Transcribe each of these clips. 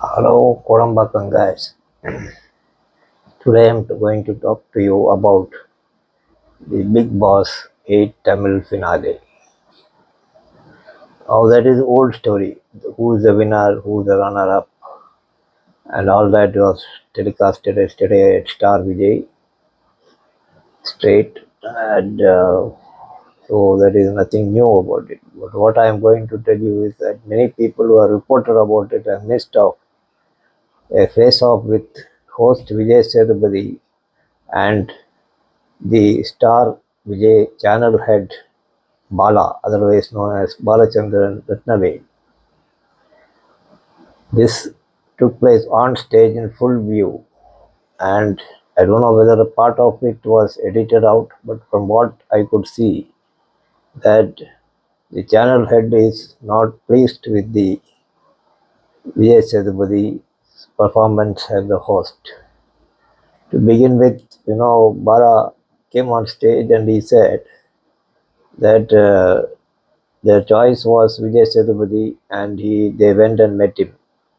Hello, Kodambakam guys. Today I'm going to talk to you about the Big Boss 8 Tamil finale. Oh, that is old story. Who is the winner, who is the runner-up, and all that was telecasted yesterday at StarVijay straight, and so there is nothing new about it. But what I am going to tell you is that many people who have reported about it have missed out a face-off with host Vijay Sethupathi and the Star Vijay channel head Bala, otherwise known as Balachandran Ratnave. This took place on stage in full view, and I don't know whether a part of it was edited out, but from what I could see, that the channel head is not pleased with the Vijay Sethupathi performance as the host. To begin with, Bala came on stage and he said that their choice was Vijay Sethupathi, and they went and met him,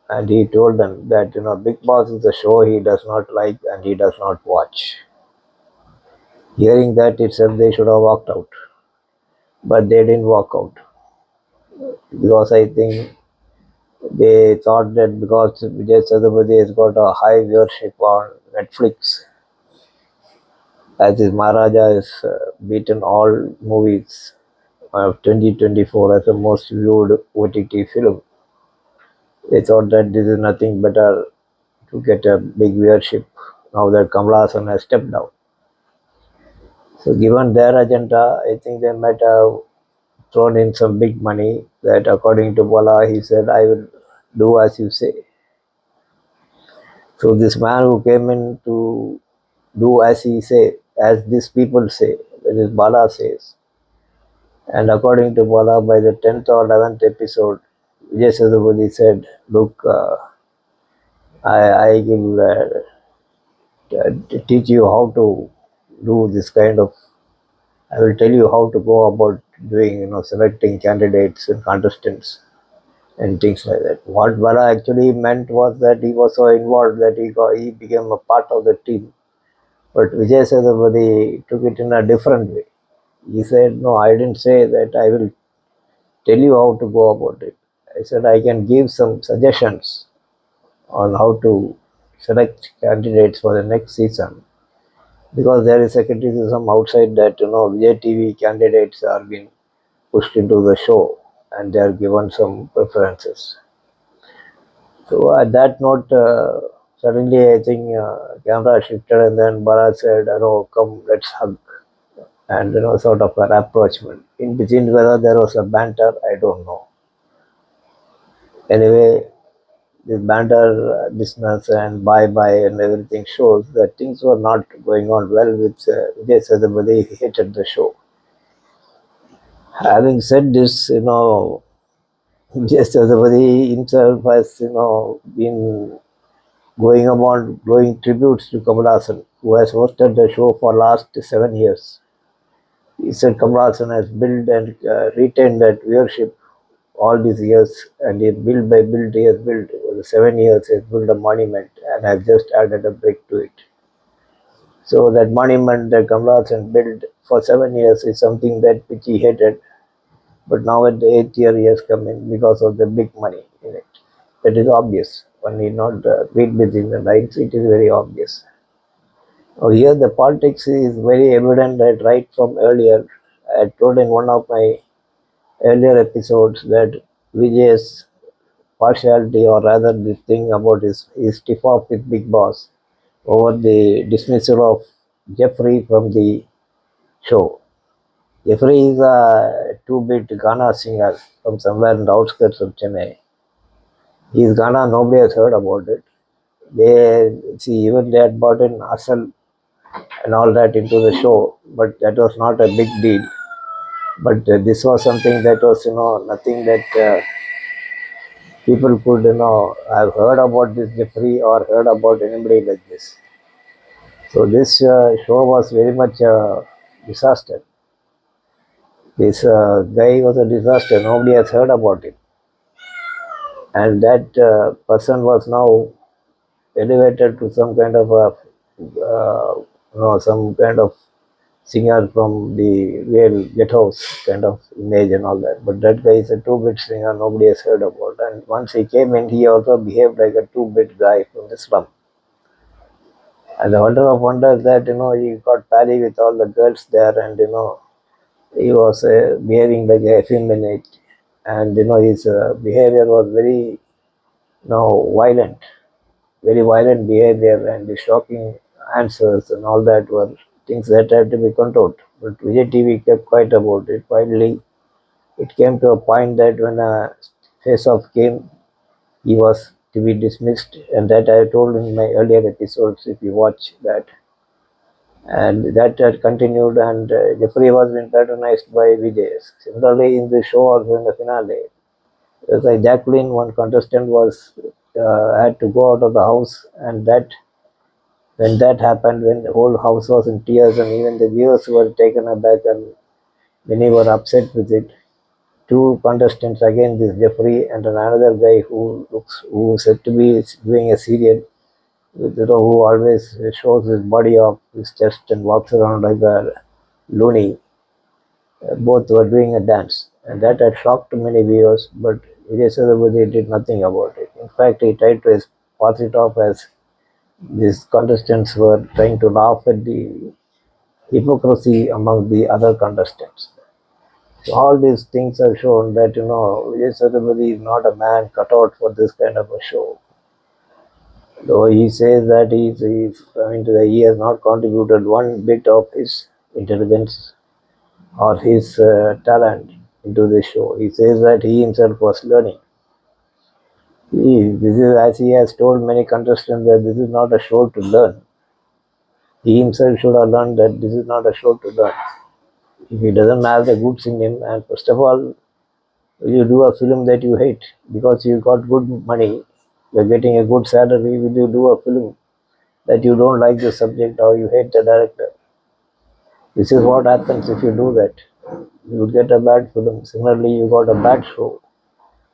and he told them that Big Boss is a show he does not like and he does not watch. Hearing that itself, they should have walked out, but they didn't walk out because I think they thought that because Vijay Sethupathi has got a high viewership on Netflix, as his Maharaja has beaten all movies of 2024 as the most viewed OTT film. They thought that this is nothing better to get a big viewership now that Kamala Hassan has stepped down. So given their agenda, I think they might have thrown in some big money that according to Bala, he said, I will do as you say. So this man who came in to do as he say, as these people say, that is Bala says. And according to Bala, by the 10th or 11th episode, Vijay Sethupathi said, look, I will teach you how to do this kind of. I will tell you how to go about doing, selecting candidates and contestants and things like that. What Bala actually meant was that he was so involved that he became a part of the team. But Vijay Sethupathi took it in a different way. He said, no, I didn't say that I will tell you how to go about it. I said I can give some suggestions on how to select candidates for the next season, because there is a criticism outside that Vijay TV candidates are being pushed into the show and they are given some preferences. So at that note, suddenly I think camera shifted and then Bharat said, come, let's hug, and sort of an approachment. In between, whether there was a banter, I don't know. Anyway, this banter business and bye-bye and everything shows that things were not going on well with Vijay Sethupathi. He hated the show. Having said this, Vijay Sethupathi himself has, been going about blowing tributes to Kamala Hassan, who has hosted the show for last 7 years. He said Kamala Hassan has built and retained that viewership all these years, and he built by build, he has built over 7 years, he has built a monument and has just added a brick to it. So that monument that Kamala Hassan built for 7 years is something that which he hated, but now at the 8th year he has come in because of the big money in it. That is obvious. One need not read between the lines, it is very obvious. Now here the politics is very evident that right from earlier. I told in one of my earlier episodes that Vijay's partiality, or rather the thing about his stiff off with Big Boss over the dismissal of Jeffrey from the show. Jeffrey is a two-bit Ghana singer from somewhere in the outskirts of Chennai. He is Ghana, nobody has heard about it. Even they had brought in Asal and all that into the show, but that was not a big deal. But this was something that was, nothing that people could, have heard about this Jeffrey or heard about anybody like this. So this show was very much a disaster. This guy was a disaster. Nobody has heard about him. and that person was now elevated to some kind of a some kind of singer from the real get house kind of image and all that. But that guy is a two-bit singer nobody has heard about. And once he came in, he also behaved like a two-bit guy from the slum. And the wonder of wonders that he got pally with all the girls there, and he was behaving like a effeminate, and his behavior was very violent, very violent behavior, and the shocking answers and all that were things that had to be controlled. But Vijay TV kept quiet about it. Finally, it came to a point that when a face-off came, he was to be dismissed, and that I told in my earlier episodes. If you watch that, and that had continued, and Jeffrey was being patronized by Vijay. Similarly, in the show, also in the finale, as like Jacqueline, one contestant was had to go out of the house, and that when that happened, when the whole house was in tears, and even the viewers were taken aback, and many were upset with it. Two contestants again, this Jeffrey and another guy who said to be doing a serial, who always shows his body off his chest and walks around like a loony. Both were doing a dance, and that had shocked many viewers. But Vijay Sethupathi did nothing about it. In fact, he tried to pass it off as these contestants were trying to laugh at the hypocrisy among the other contestants. So all these things have shown that Vijay Sethupathi is not a man cut out for this kind of a show. Though he says that he has not contributed one bit of his intelligence or his talent into the show. He says that he himself was learning. This is, as he has told many contestants, that this is not a show to learn. He himself should have learned that this is not a show to learn. If he doesn't have the goods in him, and first of all, you do a film that you hate because you got good money, you're getting a good salary, will you do a film that you don't like the subject or you hate the director? This is what happens if you do that. You will get a bad film. Similarly, you got a bad show.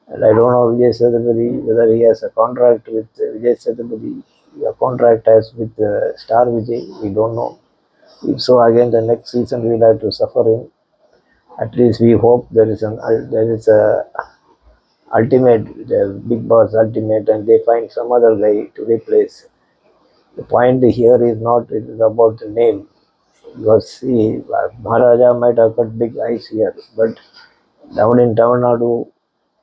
And I don't know Vijay Sethupathi, whether he has a contract with Vijay Sethupathi, a contract as with StarVijay, we don't know. If so, again, the next season we'll have to suffer him. At least we hope there is a ultimate, the Big Boss ultimate, and they find some other guy to replace. The point here is not it is about the name, because see, Maharaja might have got big eyes here, but down in Tamil Nadu,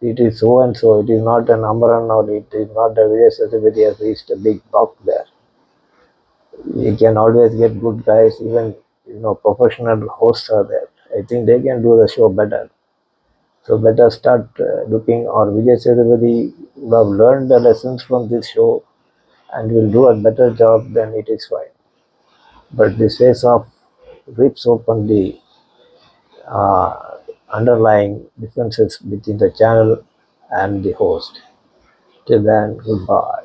it is so and so. It is not an Amaran, or it is not a Vijay Sethupathi has reached a big top there. You can always get good guys, even professional hosts are there. I think they can do the show better. So better start looking, or Vijay Sethupathi would have learned the lessons from this show and will do a better job, then it is fine. But this face off rips open the underlying differences between the channel and the host. Till then, goodbye.